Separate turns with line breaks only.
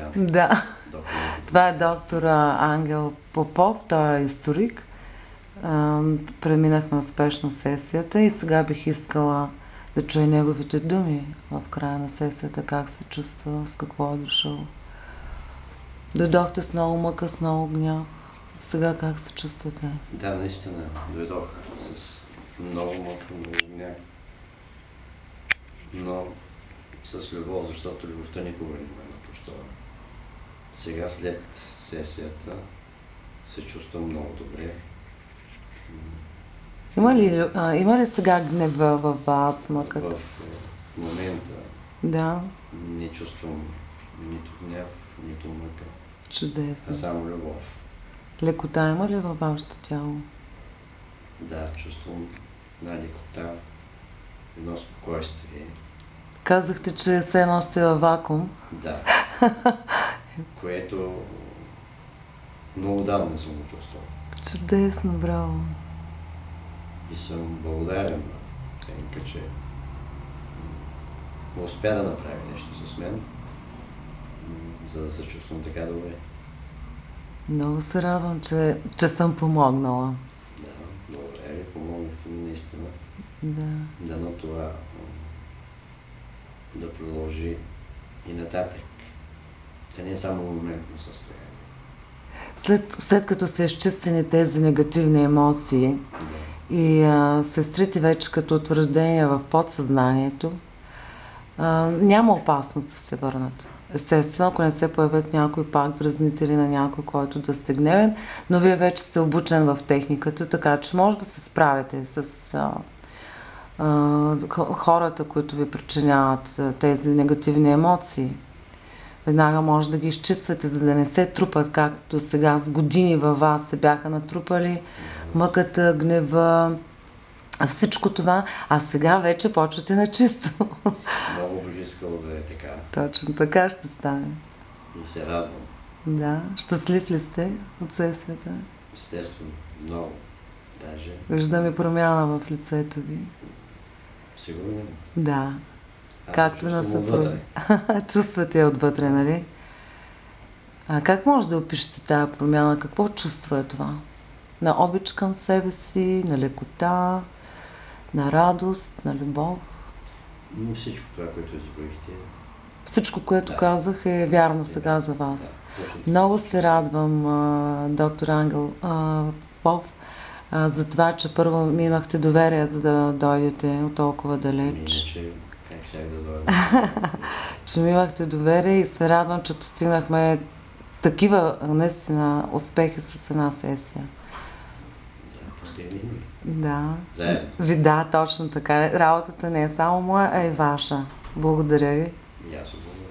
голям.
Да.
Доктор.
Това е доктор Ангел Попов, той е историк. Преминахме успешно сесията и сега бих искала да чуя неговите думи в края на сесията, как се чувства, с какво е дошъл. Дойдохте с много мъка, с много гняв. Сега как се чувствате?
Да, наистина, дойдох с много мъка, много гняв. Но с любов, защото любовта никога не ме напущава. Сега след сесията се чувствам много добре.
Има ли сега гнева във вас, мъката?
В момента
Да.
не чувствам нито гняв, нито мъка,
Чудесно.
а само любов.
Лекота има ли във вашето тяло?
Да, чувствам една лекота, едно спокойствие.
Казахте, че се носите във вакуум.
Да. Което много давно не съм го чувствал.
Чудесно, браво.
И съм благодарен на Тенка, че успя да направи нещо с мен, за да се чувствам така добре.
Много се радвам, че съм помогнала.
Да, добре ви помогнахте ми наистина.
Да.
Дано това да продължи и нататък. Това не е само моментно състояние.
След като са изчистени тези негативни емоции и сестрите вече като утвърждения в подсъзнанието, няма опасност да се върнат. Естествено, ако не се появят някой пак дразнители на някой, който да сте гневен, но вие вече сте обучен в техниката, така че може да се справите с хората, които ви причиняват тези негативни емоции. Веднага може да ги изчиствате, за да не се трупат, както сега с години във вас се бяха натрупали мъката, гнева, всичко това, а сега вече почвате на чисто.
Много бих искал да е така.
Точно така ще стане.
И се радвам.
Да. Щастлив ли сте от сесията?
Естествено, много. Даже.
Виждам и промяна в лицето ви.
Сигурно.
Да. Както на съпруга.
Отвътре.
Чувствате я отвътре, нали? А как може да опишете тази промяна? Какво чувство е това? На обич към себе си, на лекота, на радост, на любов?
Но всичко това, което изброихте.
Всичко, което казах, е вярно сега за вас.
Да, точно.
Много се радвам, доктор Ангел Попов, за това, че първо ми имахте доверие, за да дойдете от толкова далеч.
Иначе, как щях да дойда?
Че ми имахте доверие и се радвам, че постигнахме такива наистина успехи с една сесия.
Да, постигнахме.
Да.
Заедно.
Да, точно така. Работата не е само моя, а и ваша. Благодаря ви.
И аз благодаря.